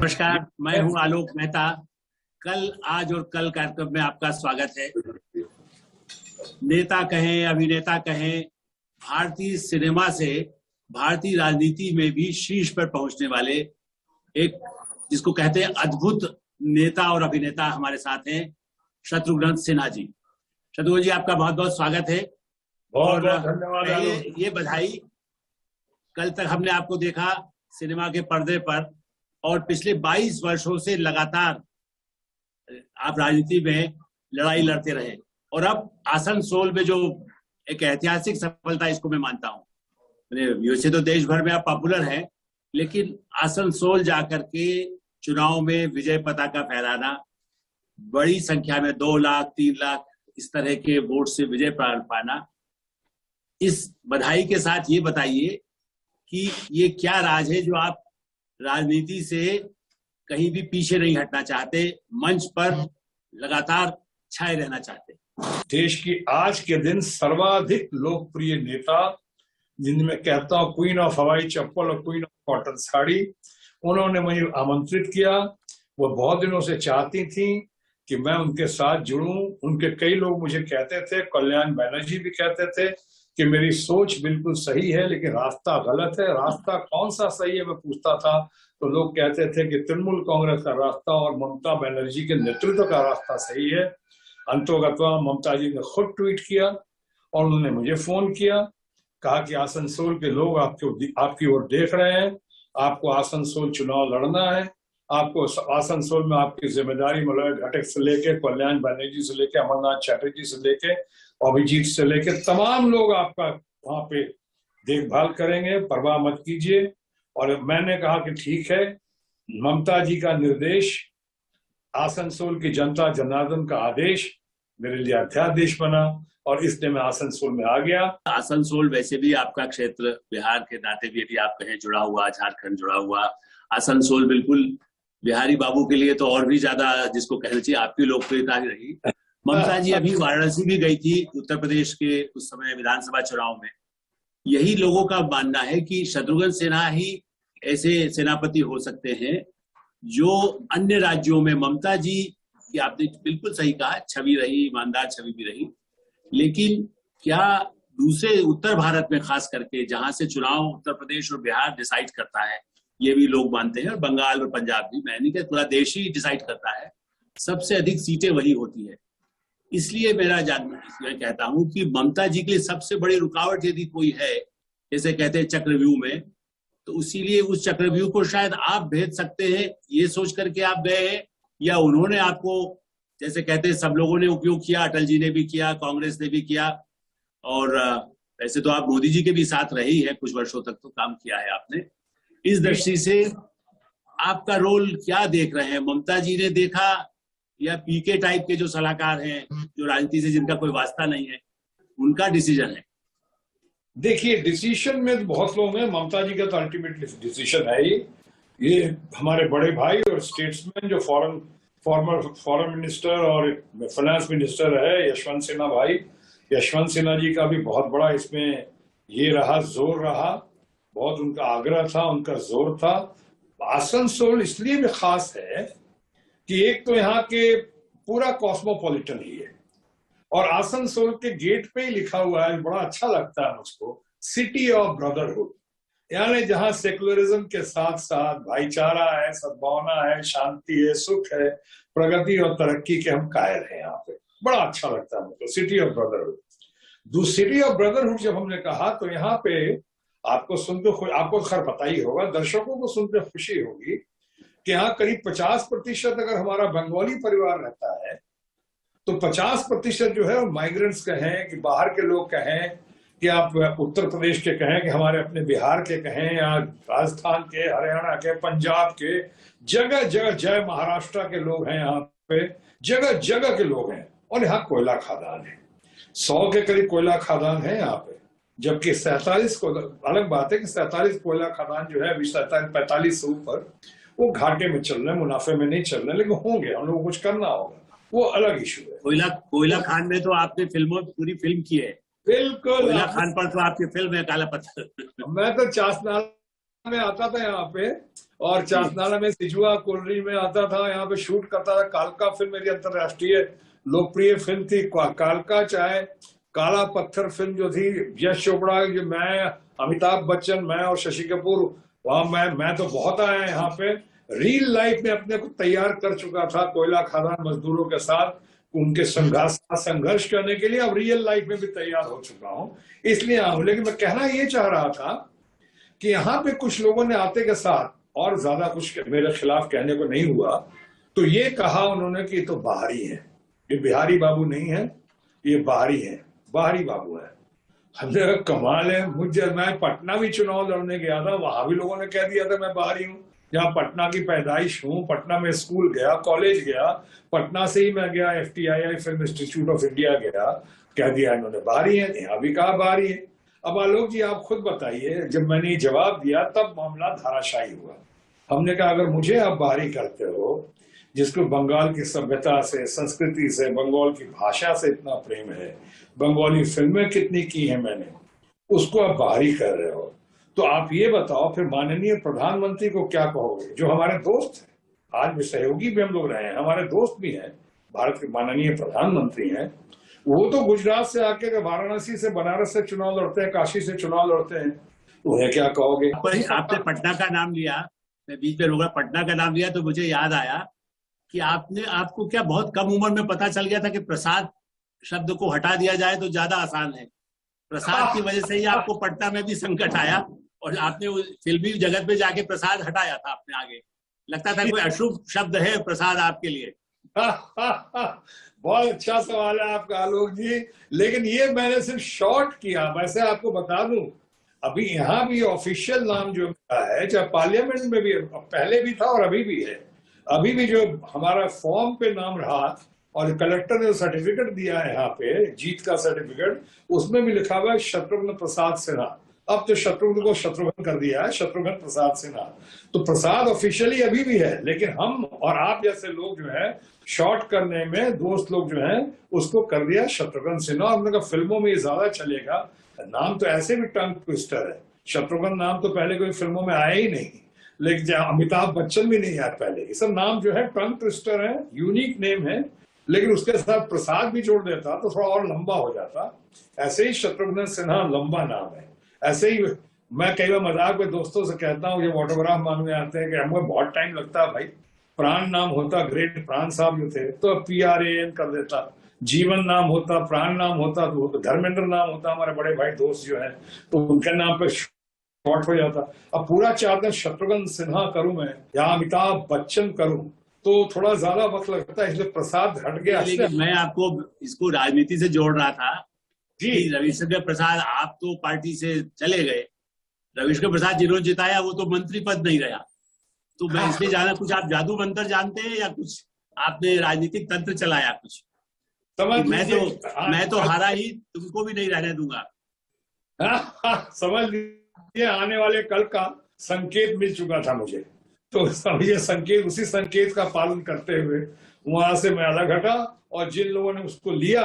नमस्कार, मैं हूं आलोक मेहता। कल, आज और कल कार्यक्रम में आपका स्वागत है। नेता कहें, अभिनेता कहें, भारतीय सिनेमा से भारतीय राजनीति में भी शीर्ष पर पहुंचने वाले एक, जिसको कहते हैं अद्भुत नेता और अभिनेता हमारे साथ हैं, शत्रुघ्न सिन्हा जी। शत्रुघ्न जी, आपका बहुत बहुत स्वागत है। बहुत बहुत धन्यवाद। पहले ये बधाई, कल तक हमने आपको देखा सिनेमा के पर्दे पर और पिछले 22 वर्षों से लगातार आप राजनीति में लड़ाई लड़ते रहे और अब आसनसोल में जो एक ऐतिहासिक सफलता, इसको मैं मानता हूँ। वैसे तो देश भर में आप पॉपुलर हैं, लेकिन आसनसोल जाकर के चुनाव में विजय पताका फहराना, बड़ी संख्या में 2 लाख 3 लाख इस तरह के वोट से विजय पाना, इस बधाई के साथ ये बताइए कि ये क्या राज है जो आप राजनीति से कहीं भी पीछे नहीं हटना चाहते, मंच पर लगातार छाए रहना चाहते? देश की आज के दिन सर्वाधिक लोकप्रिय नेता, जिनमें कहता हूँ क्वीन ऑफ हवाई चप्पल और क्वीन ऑफ कॉटन साड़ी, उन्होंने मुझे आमंत्रित किया। वो बहुत दिनों से चाहती थी कि मैं उनके साथ जुड़ूं। उनके कई लोग मुझे कहते थे, कल्याण बैनर्जी भी कहते थे कि मेरी सोच बिल्कुल सही है लेकिन रास्ता गलत है। रास्ता कौन सा सही है मैं पूछता था तो लोग कहते थे कि तृणमूल कांग्रेस का रास्ता और ममता बनर्जी के नेतृत्व का रास्ता सही है। अंतोगत्वा ममता जी ने खुद ट्वीट किया और उन्होंने मुझे फोन किया, कहा कि आसनसोल के लोग आपकी ओर देख रहे हैं, आपको आसनसोल चुनाव लड़ना है, आपको आसनसोल में आपकी जिम्मेदारी मलय घटक से लेके कल्याण बैनर्जी से लेके अमरनाथ चैटर्जी से लेके अभिजीत से लेके तमाम लोग आपका वहां पे देखभाल करेंगे, परवाह मत कीजिए। और मैंने कहा कि ठीक है, ममता जी का निर्देश, आसनसोल की जनता जनार्दन का आदेश मेरे लिए अध्यादेश बना और इसलिए मैं आसनसोल में आ गया। आसनसोल वैसे भी आपका क्षेत्र, बिहार के नाते भी यदि आप कहें जुड़ा हुआ, झारखंड जुड़ा हुआ, आसनसोल बिल्कुल बिहारी बाबू के लिए तो और भी ज्यादा, जिसको कहना चाहिए, आपकी लोकप्रियता ही रही। ममता जी अभी वाराणसी भी गई थी, उत्तर प्रदेश के उस समय विधानसभा चुनाव में। यही लोगों का मानना है कि शत्रुघ्न सिन्हा ही ऐसे सेनापति हो सकते हैं जो अन्य राज्यों में, ममता जी की आपने बिल्कुल सही कहा, छवि रही, ईमानदार छवि भी रही, लेकिन क्या दूसरे उत्तर भारत में खास करके, जहां से चुनाव उत्तर प्रदेश और बिहार डिसाइड करता है, ये भी लोग मानते हैं, और बंगाल और पंजाब भी, मैं नहीं कहता पूरा देश ही डिसाइड करता है, सबसे अधिक सीटें वही होती है। इसलिए मैं कहता हूं कि ममता जी के लिए सबसे बड़ी रुकावट यदि कोई है, जैसे कहते हैं चक्रव्यूह में, तो इसीलिए उस चक्रव्यूह को शायद आप भेज सकते हैं, ये सोच करके आप गए हैं, या उन्होंने आपको, जैसे कहते हैं सब लोगों ने उपयोग किया, अटल जी ने भी किया, कांग्रेस ने भी किया, और वैसे तो आप मोदी जी के भी साथ रही है, कुछ वर्षों तक तो काम किया है आपने। इस दृष्टि से आपका रोल क्या देख रहे हैं? ममता जी ने देखा या पीके टाइप के जो सलाहकार हैं, जो राजनीति से जिनका कोई वास्ता नहीं है, उनका डिसीजन है? देखिए, डिसीजन में तो बहुत लोग हैं, ममता जी का तो अल्टीमेटली डिसीजन है ही। ये हमारे बड़े भाई और स्टेट्समैन जो फॉरेन मिनिस्टर और फाइनेंस मिनिस्टर है, यशवंत सिन्हा भाई, यशवंत सिन्हा जी का भी बहुत बड़ा इसमें ये रहा, जोर रहा, बहुत उनका आग्रह था, उनका जोर था। आसनसोल इसलिए भी खास है कि एक तो यहाँ के पूरा कॉस्मोपॉलिटन ही है, और आसनसोल के गेट पे ही लिखा हुआ है, बड़ा अच्छा लगता है मुझको, सिटी ऑफ ब्रदरहुड, यानी जहां सेकुलरिज्म के साथ साथ भाईचारा है, सद्भावना है, शांति है, सुख है, प्रगति और तरक्की के हम कायल हैं। यहाँ पे बड़ा अच्छा लगता है मुझको, city of brotherhood. City of brotherhood जब हमने कहा तो यहाँ पे आपको सुनकर, आपको खैर पता ही होगा, दर्शकों को सुनकर खुशी होगी कि यहाँ करीब 50% अगर हमारा बंगाली परिवार रहता है तो 50% जो है वो माइग्रेंट्स कहें कि बाहर के लोग कहें कि आप उत्तर प्रदेश के कहें कि हमारे अपने बिहार के कहें, या राजस्थान के, हरियाणा के, पंजाब के, जगह जगह, जय महाराष्ट्र के लोग हैं यहाँ पे, जगह जगह के लोग हैं। और यहाँ कोयला खादान है, 100 के करीब कोयला खादान है यहाँ पे, जबकि 47 को, अलग बात है कि 47 कोयला खादान जो है अभी 45 से ऊपर वो घाटे में चल रहे हैं, मुनाफे में नहीं चल रहे, लेकिन होंगे, हम लोग को कुछ करना होगा, वो अलग इशू है। कोयला खान में तो आपने पूरी फिल्म की है। बिल्कुल, कोयला खान पर तो आपकी फिल्म है काला पत्थर। मैं तो चासनाला में आता था यहाँ पे और चासनाला में सिजुआ कोलरी में आता था, यहाँ पे शूट करता था। कालका फिल्म मेरी अंतरराष्ट्रीय लोकप्रिय फिल्म थी, कालका, चाहे काला पत्थर फिल्म जो थी, यश चोपड़ा, जो मैं, अमिताभ बच्चन, मैं और शशि कपूर, वहां मैं तो बहुत आया यहाँ पे। रियल लाइफ में अपने को तैयार कर चुका था कोयला खदान मजदूरों के साथ, उनके संघर्ष करने के लिए। अब रियल लाइफ में भी तैयार हो चुका हूं, इसलिए आऊं। लेकिन मैं कहना ये चाह रहा था कि यहाँ पे कुछ लोगों ने आते के साथ, और ज्यादा कुछ मेरे खिलाफ कहने को नहीं हुआ, तो ये कहा उन्होंने कि तो बाहरी है, ये बिहारी बाबू नहीं है, ये बाहरी है, बाहरी बाबू है। हमने कहा कमाल है। मैं पटना भी चुनाव लड़ने गया था, वहां भी लोगों ने कह दिया था मैं बाहरी हूँ। जहाँ पटना की पैदाइश हूँ, पटना में स्कूल गया, कॉलेज गया, पटना से ही मैं गया FTII film institute of India गया, कह दिया इन्होंने बाहरी है। यहाँ भी कहा बाहरी है। अब आलोक जी आप खुद बताइए, जब मैंने ये जवाब दिया तब मामला धाराशायी हुआ। हमने कहा अगर मुझे आप बाहरी करते हो, जिसको बंगाल की सभ्यता से, संस्कृति से, बंगाल की भाषा से इतना प्रेम है, बंगाली फिल्में कितनी की है मैंने, उसको आप बाहरी कर रहे हो, तो आप ये बताओ फिर माननीय प्रधानमंत्री को क्या कहोगे, जो हमारे दोस्त हैं, आज भी सहयोगी भी हम लोग रहे हैं, हमारे दोस्त भी हैं, भारत के माननीय प्रधानमंत्री हैं। वो तो गुजरात से आके, वाराणसी से, बनारस से चुनाव लड़ते हैं, काशी से चुनाव लड़ते हैं, उन्हें क्या कहोगे? आपने पटना का नाम लिया, मैं बीच में रोका, पटना का नाम लिया तो मुझे याद आया कि आपको क्या बहुत कम उम्र में पता चल गया था कि प्रसाद शब्द को हटा दिया जाए तो ज्यादा आसान है। प्रसाद की वजह से ही आपको पटना में भी संकट आया और आपने फिल्मी जगत में जाके प्रसाद हटाया था अपने आगे। लगता था कोई अशुभ शब्द है प्रसाद आपके लिए। बहुत अच्छा सवाल है आपका आलोक जी, लेकिन ये मैंने सिर्फ शॉर्ट किया। वैसे आपको बता दूं, अभी यहाँ भी ऑफिशियल नाम जो है, चाहे पार्लियामेंट में भी पहले भी था और अभी भी है, अभी भी जो हमारा फॉर्म पे नाम रहा और कलेक्टर ने सर्टिफिकेट दिया है यहाँ पे, जीत का सर्टिफिकेट, उसमें भी लिखा हुआ है शत्रुघ्न प्रसाद सिन्हा। अब तो शत्रुघ्न को शत्रुघ्न कर दिया है, शत्रुघ्न प्रसाद सिन्हा। तो प्रसाद ऑफिशियली अभी भी है, लेकिन हम और आप जैसे लोग जो है शॉर्ट करने में, दोस्त लोग जो है, उसको कर दिया शत्रुघ्न सिन्हा। हमने कहा फिल्मों में ज्यादा चलेगा, नाम तो ऐसे भी टंग ट्विस्टर है। शत्रुघ्न नाम तो पहले कोई फिल्मों में आया ही नहीं, लेकिन अमिताभ बच्चन भी नहीं आया पहले। ये सब नाम जो है टंग ट्विस्टर है, यूनिक नेम है, लेकिन उसके साथ प्रसाद भी जोड़ देता तो थोड़ा और लंबा हो जाता। ऐसे ही शत्रुघ्न सिन्हा लंबा नाम है। ऐसे ही मैं कई बार मजाक में दोस्तों से कहता हूँ, जब ऑटोग्राफ मांगने आते हैं, कि हमको बहुत टाइम लगता है भाई। प्राण नाम होता, ग्रेट प्राण साहब जो थे, तो PRAN कर देता। जीवन नाम होता, प्राण नाम होता, तो धर्मेंद्र नाम होता, हमारे बड़े भाई दोस्त जो है, तो उनके नाम पे शॉर्ट हो जाता। अब पूरा चाहते शत्रुघ्न सिन्हा करूं मैं या अमिताभ बच्चन करूं, तो थोड़ा ज्यादा वक्त लगता है, इसलिए प्रसाद हट गया। लेकिन मैं आपको इसको राजनीति से जोड़ रहा था जी। रविशंकर प्रसाद, आप तो पार्टी से चले गए, रविशंकर प्रसाद जिन्होंने जिताया वो तो मंत्री पद नहीं रहा। तो मैं इसलिए जाना, कुछ आप जादू मंत्र जानते हैं या कुछ आपने राजनीतिक तंत्र चलाया कुछ? मैं तो हारा ही, तुमको भी नहीं रहने दूंगा। समझ लीजिए, आने वाले कल का संकेत मिल चुका था मुझे, तो समझिए संकेत, उसी संकेत का पालन करते हुए वहां से मैं अलग हटा। और जिन लोगों ने उसको लिया,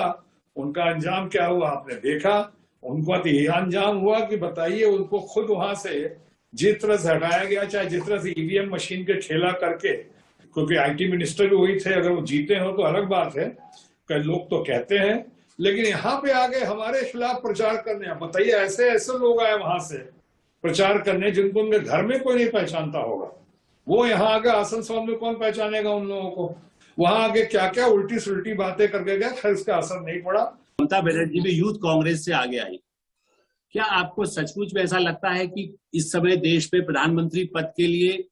उनका अंजाम क्या हुआ आपने देखा। उनको तो यह अंजाम हुआ कि बताइए, उनको खुद वहां से जिस तरह से हटाया गया, चाहे जिस तरह से EVM मशीन के खेला करके, क्योंकि IT मिनिस्टर भी वही थे, अगर वो जीते हो तो अलग बात है, कई लोग तो कहते हैं, लेकिन यहाँ पे आगे हमारे खिलाफ प्रचार करने। बताइए, ऐसे ऐसे लोग आए वहां से प्रचार करने जिनको उनके घर में कोई नहीं पहचानता होगा, वो यहाँ आगे आसनसोल में कौन पहचानेगा उन लोगों को। वहां आगे क्या क्या उल्टी सुल्टी बातें करके गया, खैर इसका असर नहीं पड़ा। ममता बनर्जी भी यूथ कांग्रेस से आगे आई। क्या आपको सचमुच में ऐसा लगता है कि इस समय देश में प्रधानमंत्री पद के लिए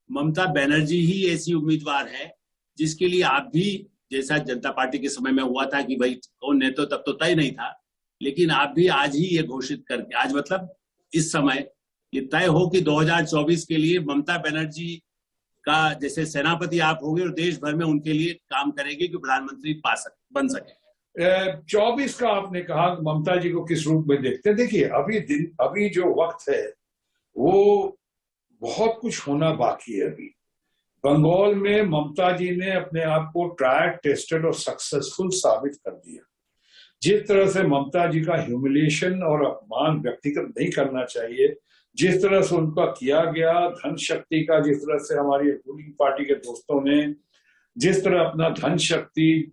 ममता बनर्जी ही ऐसी उम्मीदवार है जिसके लिए आप भी, जैसा जनता पार्टी के समय में हुआ था कि भाई कौन नेता, तब तो तय नहीं था, लेकिन आप भी आज ही ये घोषित करके, आज मतलब इस समय ये तय हो कि 2024 के लिए ममता बनर्जी का जैसे सेनापति आप होंगे और देश भर में उनके लिए काम करेंगे कि प्रधानमंत्री बन सके? 24 का आपने कहा, ममता जी को किस रूप में देखते हैं? देखिए, अभी जो वक्त है वो बहुत कुछ होना बाकी है। अभी बंगाल में ममता जी ने अपने आप को ट्राइड, टेस्टेड और सक्सेसफुल साबित कर दिया। जिस तरह से ममता जी का ह्यूमिलिएशन और अपमान व्यक्तिगत नहीं करना चाहिए, जिस तरह से उनका किया गया, धन शक्ति का जिस तरह से हमारी रूलिंग पार्टी के दोस्तों ने जिस तरह अपना धन शक्ति,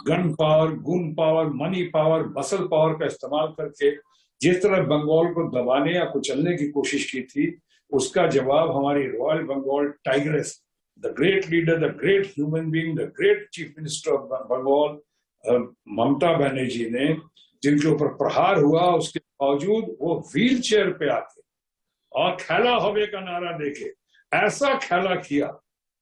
गन पावर, गुन power, money power, muscle power का इस्तेमाल करके जिस तरह बंगाल को दबाने या कुचलने की कोशिश की थी, उसका जवाब हमारी royal Bengal tigress, the great leader, the great human being, the great chief minister of Bengal Mamata Banerjee ने, जिनके ऊपर प्रहार हुआ, उसके बावजूद वो व्हील चेयर पे आके और खेला होवे का नारा देके ऐसा खेला किया,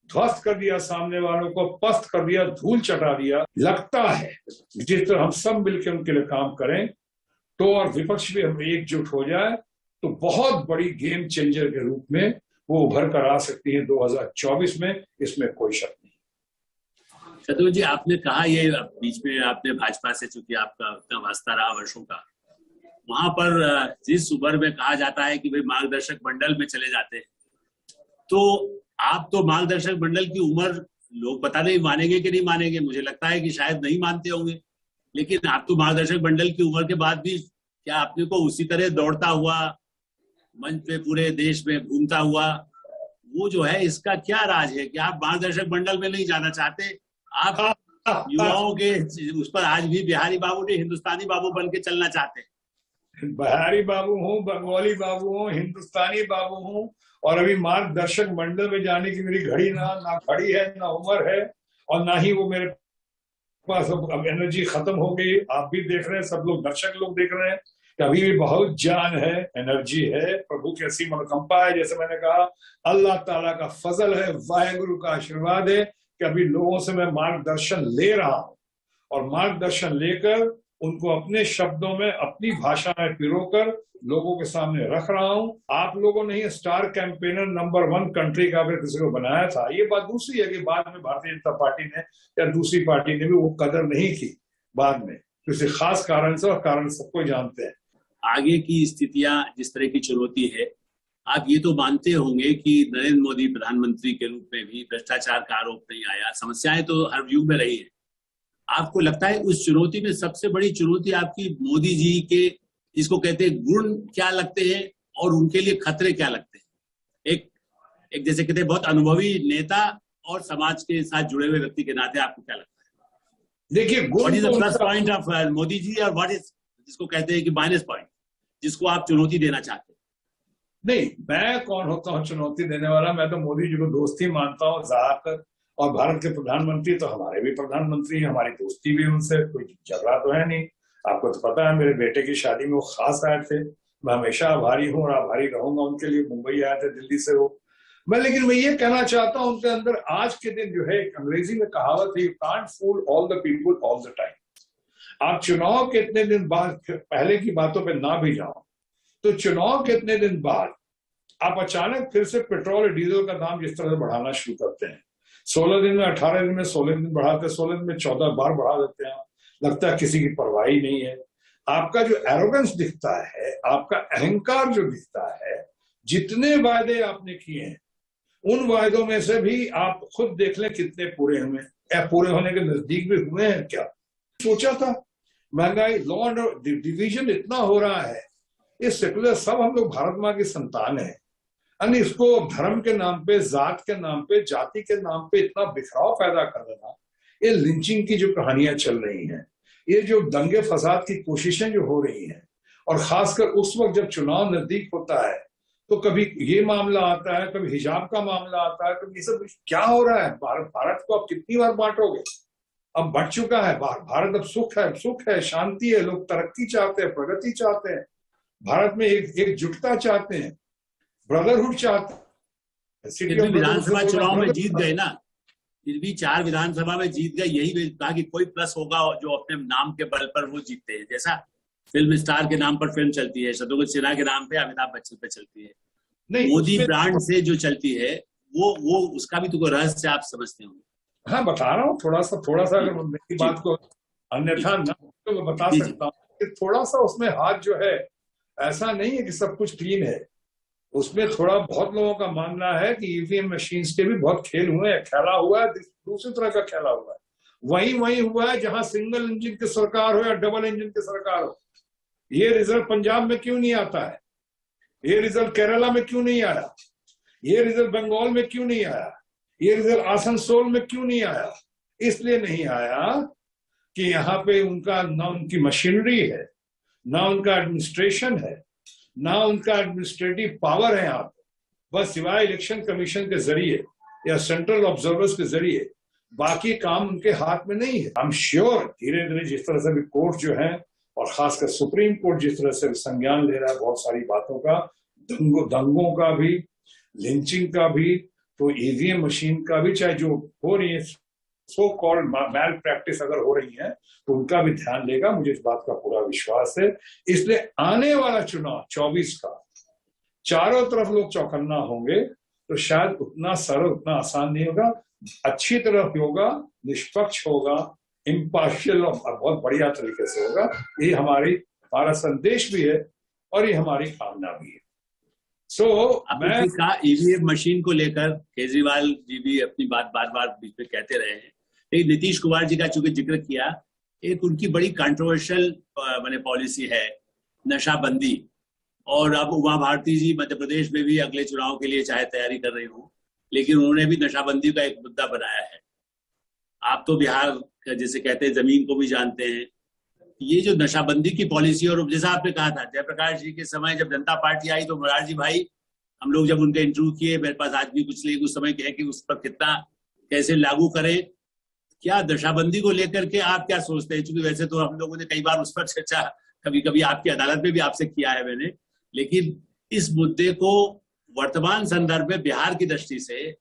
ध्वस्त कर दिया, सामने वालों को पस्त कर दिया, धूल चटा दिया। लगता है जिस तरह हम सब मिलकर उनके लिए काम करें तो, और विपक्ष भी हम एकजुट हो जाए तो बहुत बड़ी गेम चेंजर के रूप में वो उभर कर आ सकती है 2024 में, इसमें कोई शक नहीं। शत्रुघ्न जी, आपने कहा ये बीच में आपने भाजपा से, चूंकि आपका उतना वास्ता रहा वर्षों का, वहां पर जिस उम्र में कहा जाता है कि भाई मार्गदर्शक मंडल में चले जाते हैं, तो आप तो मार्गदर्शक मंडल की उम्र लोग पता नहीं मानेंगे कि नहीं मानेंगे, मुझे लगता है कि शायद नहीं मानते होंगे, लेकिन आप तो मार्गदर्शक मंडल की उम्र के बाद भी क्या अपने को उसी तरह दौड़ता हुआ मंच पे पूरे देश में घूमता हुआ, वो जो है इसका क्या राज है कि आप मार्गदर्शक मंडल में नहीं जाना चाहते? आप युवाओं के उस पर आज भी बिहारी बाबू ने हिंदुस्तानी बाबू बन के चलना चाहते हैं। बिहारी बाबू हूँ, बंगाली बाबू हूँ, हिंदुस्तानी बाबू हूँ, और अभी मार्गदर्शक मंडल में जाने की मेरी घड़ी ना घड़ी है, ना उम्र है, और ना ही वो मेरे पास अब एनर्जी खत्म हो गई। आप भी देख रहे हैं, सब लोग दर्शक लोग देख रहे हैं कि अभी भी बहुत जान है, एनर्जी है, प्रभु की असीम अनुकंपा है, जैसे मैंने कहा अल्लाह ताला का फजल है, वाहेगुरु का आशीर्वाद है कि अभी लोगों से मैं मार्गदर्शन ले रहा हूं, और मार्गदर्शन लेकर उनको अपने शब्दों में, अपनी भाषा में पिरोकर लोगों के सामने रख रहा हूं। आप लोगों ने ही स्टार कैंपेनर नंबर 1 कंट्री का अगर किसी को बनाया था। ये बात दूसरी है कि बाद में भारतीय जनता पार्टी ने या दूसरी पार्टी ने भी वो कदर नहीं की बाद में, किसी खास कारण से, और कारण सबको जानते हैं। आगे की स्थितियां जिस तरह की चुनौती है, आप ये तो मानते होंगे कि नरेंद्र मोदी प्रधानमंत्री के रूप में भी भ्रष्टाचार का आरोप नहीं आया, समस्याएं तो हर युग में रही है। आपको लगता है उस चुनौती में सबसे बड़ी चुनौती आपकी मोदी जी के, जिसको कहते हैं गुण, क्या लगते हैं और उनके लिए खतरे क्या लगते हैं? एक जैसे कहते हैं बहुत अनुभवी नेता और समाज के साथ जुड़े हुए व्यक्ति के नाते आपको क्या लगता है? देखिए, what is the plus point of Modi ji, और व्हाट इज जिसको कहते हैं कि माइनस पॉइंट, जिसको आप चुनौती देना चाहते हैं? नहीं, मैं कौन होता हूँ चुनौती देने वाला? मैं तो मोदी जी को दोस्त ही मानता हूँ ज्यादातर, और भारत के प्रधानमंत्री तो हमारे भी प्रधानमंत्री हैं, हमारी दोस्ती भी उनसे, कोई झगड़ा तो है नहीं। आपको तो पता है मेरे बेटे की शादी में वो खास आए थे, मैं हमेशा आभारी हूँ और आभारी रहूंगा उनके लिए। मुंबई आए थे दिल्ली से वो। लेकिन मैं ये कहना चाहता हूँ उनके अंदर आज के दिन जो है, अंग्रेजी में कहावत है, you can't fool all the people all the time. आप चुनाव के इतने दिन बाद, पहले की बातों पर ना भी जाओ, तो चुनाव के इतने दिन बाद आप अचानक फिर से पेट्रोल और डीजल का दाम जिस तरह से बढ़ाना शुरू करते हैं, 16 दिन में, 18 दिन में 16 दिन बढ़ाते, 16 दिन में 14 बार बढ़ा देते हैं, लगता है किसी की परवाह ही नहीं है। आपका जो एरोगेंस दिखता है, आपका अहंकार जो दिखता है, जितने वायदे आपने किए हैं उन वायदों में से भी आप खुद देख लें कितने पूरे हुए, या पूरे होने के नजदीक भी हुए हैं क्या? सोचा था महंगाई, लॉ एंड डिवीजन इतना हो रहा है, ये सेकुलर, सब हम लोग भारत माँ की संतान है, यानी इसको धर्म के नाम पे, जात के नाम पे, जाति के नाम पे इतना बिखराव पैदा कर देना, ये लिंचिंग की जो कहानियां चल रही हैं, ये जो दंगे फसाद की कोशिशें जो हो रही हैं, और खासकर उस वक्त जब चुनाव नजदीक होता है तो कभी ये मामला आता है, कभी हिजाब का मामला आता है, कभी ये सब क्या हो रहा है? भारत को अब कितनी बार बांटोगे? अब बढ़ चुका है भारत, अब सुख है, शांति है, लोग तरक्की चाहते हैं, प्रगति चाहते हैं, भारत में एकजुटता चाहते हैं, ब्रदरहुड चाहते हैं। फिर भी विधानसभा चुनाव में जीत गए ना, फिर भी 4 विधानसभा में जीत गए, यही कहा कि कोई प्लस होगा जो अपने नाम के बल पर वो जीतते हैं। जैसा फिल्म स्टार के नाम पर फिल्म चलती है, शत्रुघ्न सिन्हा के नाम पे अमिताभ बच्चन पे चलती है, मोदी ब्रांड से जो चलती है, वो उसका भी तो कोई रहस्य आप समझते होंगे। हाँ, बता रहा हूँ थोड़ा सा अगर मेरी बात को अन्यथा न तो मैं बता सकता हूँ कि थोड़ा सा उसमें हाथ जो है, ऐसा नहीं है कि सब कुछ क्लीन है, उसमें थोड़ा बहुत लोगों का मानना है कि ईवीएम मशीन्स के भी बहुत खेल हुए हैं, खेला हुआ है, दूसरी तरह का खेला हुआ है। वही हुआ है जहां सिंगल इंजन की सरकार हो या डबल इंजन की सरकार हो। ये रिजल्ट पंजाब में क्यों नहीं आता है? ये रिजल्ट केरला में क्यों नहीं आया? ये रिजल्ट बंगाल में क्यों नहीं आया? ये रिजल्ट आसनसोल में क्यों नहीं आया? इसलिए नहीं आया कि यहाँ पे उनका ना उनकी मशीनरी है, ना उनका एडमिनिस्ट्रेशन है, ना उनका एडमिनिस्ट्रेटिव पावर है यहाँ पे। बस सिवाय इलेक्शन कमीशन के जरिए या सेंट्रल ऑब्जर्वर्स के जरिए बाकी काम उनके हाथ में नहीं है। आई एम श्योर धीरे धीरे जिस तरह से भी कोर्ट जो है और खासकर सुप्रीम कोर्ट जिस तरह से संज्ञान ले रहा है बहुत सारी बातों का, दंगों का भी, लिंचिंग का भी, तो ईवीएम मशीन का भी, चाहे जो हो रही है सो कॉल्ड मैल प्रैक्टिस अगर हो रही है तो उनका भी ध्यान लेगा, मुझे इस बात का पूरा विश्वास है। इसलिए आने वाला चुनाव 24 का चारों तरफ लोग चौकन्ना होंगे तो शायद उतना सरल, उतना आसान नहीं होगा, अच्छी तरह होगा, निष्पक्ष होगा, इम्पार्शियल और बहुत बढ़िया तरीके से होगा। ये हमारा संदेश भी है और ये हमारी कामना भी है। मैं कहा ईवीएम मशीन को लेकर केजरीवाल जी भी अपनी बात बार बार बीच में कहते रहे हैं, लेकिन नीतीश कुमार जी का चूंकि जिक्र किया, एक उनकी बड़ी कंट्रोवर्शियल मैंने पॉलिसी है नशाबंदी, और अब उमा भारती जी मध्य प्रदेश में भी अगले चुनाव के लिए चाहे तैयारी कर रही हो, लेकिन उन्होंने भी नशाबंदी का एक मुद्दा बनाया है। आप तो बिहार का जैसे कहते हैं जमीन को भी जानते हैं। ये जो नशाबंदी की पॉलिसी, और जैसा आपने कहा था जयप्रकाश जी के समय जब जनता पार्टी आई तो मोरारजी भाई, हम लोग जब उनका इंटरव्यू किए, मेरे पास आज भी कुछ लेख उस समय के हैं कि उस पर कितना कैसे लागू करें, क्या नशाबंदी को लेकर के आप क्या सोचते हैं? क्योंकि वैसे तो हम लोगों ने कई बार उस पर चर्चा कभी कभी आपकी अदालत में भी आपसे किया है मैंने, लेकिन इस मुद्दे को वर्तमान संदर्भ में बिहार की दृष्टि से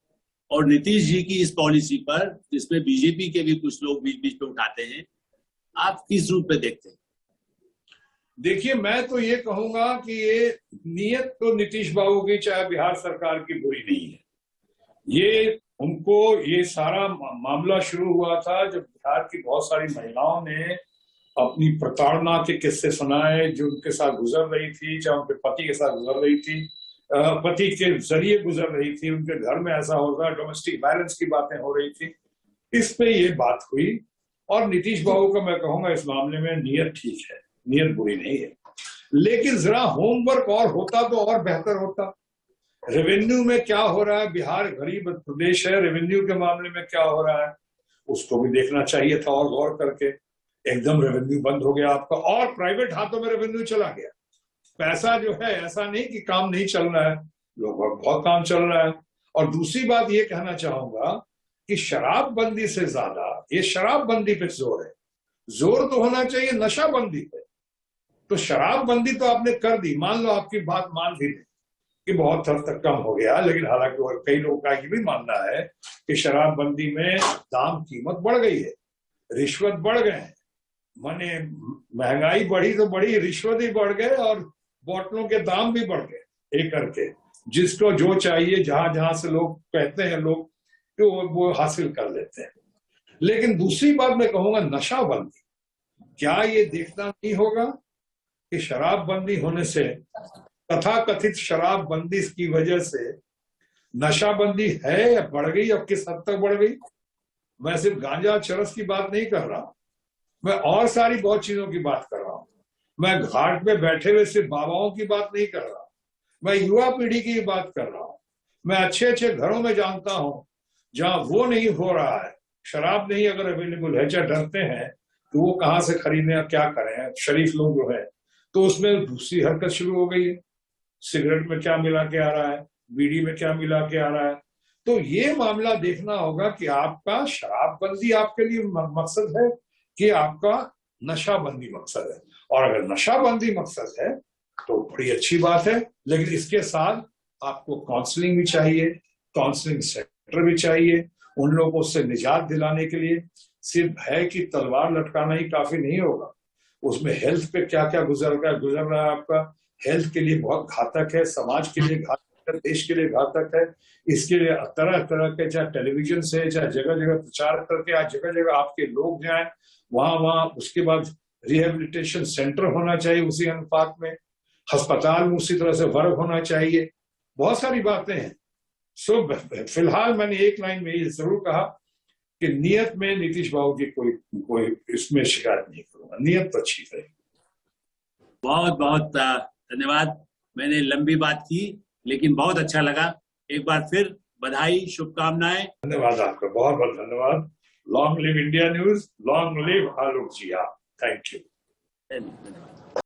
और नीतीश जी की इस पॉलिसी पर, जिसमें बीजेपी के भी कुछ लोग बीच बीच में उठाते हैं, आप किस रूप में देखते हैं? देखिए, मैं तो ये कहूंगा कि ये नियत तो नीतीश बाबू की चाहे बिहार सरकार की बुरी नहीं है। ये उनको ये सारा मामला शुरू हुआ था जब बिहार की बहुत सारी महिलाओं ने अपनी प्रताड़ना के किस्से सुनाए जो उनके साथ गुजर रही थी, चाहे उनके पति के साथ गुजर रही थी, पति के जरिए गुजर रही थी, उनके घर में ऐसा हो रहा, डोमेस्टिक वायलेंस की बातें हो रही थी, इस पे ये बात हुई। और नीतीश बाबू का मैं कहूंगा इस मामले में नियत ठीक है, नियत बुरी नहीं है, लेकिन जरा होमवर्क और होता तो और बेहतर होता। रेवेन्यू में क्या हो रहा है, बिहार गरीब प्रदेश है, रेवेन्यू के मामले में क्या हो रहा है उसको भी देखना चाहिए था और गौर करके। एकदम रेवेन्यू बंद हो गया आपका और प्राइवेट हाथों में रेवेन्यू चला गया। पैसा जो है, ऐसा नहीं कि काम नहीं चल रहा है, लोग बहुत काम चल रहा है। और दूसरी बात ये कहना चाहूंगा कि शराबबंदी से ज्यादा ये शराबबंदी पे जोर है, जोर तो होना चाहिए नशाबंदी पे। तो शराबबंदी तो आपने कर दी, मान लो आपकी बात मान भी ले कि बहुत हद तक कम हो गया, लेकिन हालांकि कई लोगों का ये भी मानना है कि शराबबंदी में दाम कीमत बढ़ गई है, रिश्वत बढ़ गए हैं, माने महंगाई बढ़ी तो बढ़ी, रिश्वत ही बढ़ गए और बोतलों के दाम भी बढ़ गए एक करके। जिसको जो चाहिए, जहां जहां से लोग कहते हैं लोग तो वो हासिल कर लेते हैं। लेकिन दूसरी बात मैं कहूंगा नशाबंदी, क्या ये देखना नहीं होगा कि शराबबंदी होने से, तथाकथित शराबबंदी की वजह से नशाबंदी है या बढ़ गई, अब किस हद तक बढ़ गई? मैं सिर्फ गांजा चरस की बात नहीं कर रहा, मैं और सारी बहुत चीजों की बात कर रहा हूं। मैं घाट में बैठे हुए सिर्फ बाबाओं की बात नहीं कर रहा, मैं युवा पीढ़ी की बात कर रहा हूं। मैं अच्छे अच्छे घरों में जानता हूं जहां वो नहीं हो रहा है, शराब नहीं अगर अवेलेबल है, चाहे डरते हैं तो वो कहाँ से खरीदें और क्या करें, शरीफ लोग जो है, तो उसमें दूसरी हरकत शुरू हो गई है। सिगरेट में क्या मिला के आ रहा है, बीड़ी में क्या मिला के आ रहा है। तो ये मामला देखना होगा कि आपका शराबबंदी आपके लिए मकसद है कि आपका नशाबंदी मकसद है। और अगर नशाबंदी मकसद है तो बड़ी अच्छी बात है, लेकिन इसके साथ आपको काउंसलिंग भी चाहिए, काउंसलिंग सेंटर भी चाहिए उन लोगों से निजात दिलाने के लिए। सिर्फ भय की तलवार लटकाना ही काफी नहीं होगा, उसमें हेल्थ पे क्या क्या गुजर रहा है आपका, हेल्थ के लिए बहुत घातक है, समाज के लिए घातक है, देश के लिए घातक है। इसके लिए तरह तरह के, चाहे टेलीविजन से, चाहे जगह जगह प्रचार करके, आज जगह जगह आपके लोग जाएं वहां। उसके बाद रिहेबिलिटेशन सेंटर होना चाहिए उसी अनुपात में, अस्पताल में उसी तरह से वर्क होना चाहिए, बहुत सारी बातें हैं। सो फिलहाल मैंने एक लाइन में ये जरूर कहा कि नियत में नीतीश बाबू की कोई इसमें शिकायत नहीं करूंगा, नियत तो अच्छी है। बहुत बहुत धन्यवाद। मैंने लंबी बात की, लेकिन बहुत अच्छा लगा। एक बार फिर बधाई, शुभकामनाएं। धन्यवाद आपका, बहुत बहुत धन्यवाद। Long live India news, long live Alok ji. आप, थैंक यू। धन्यवाद।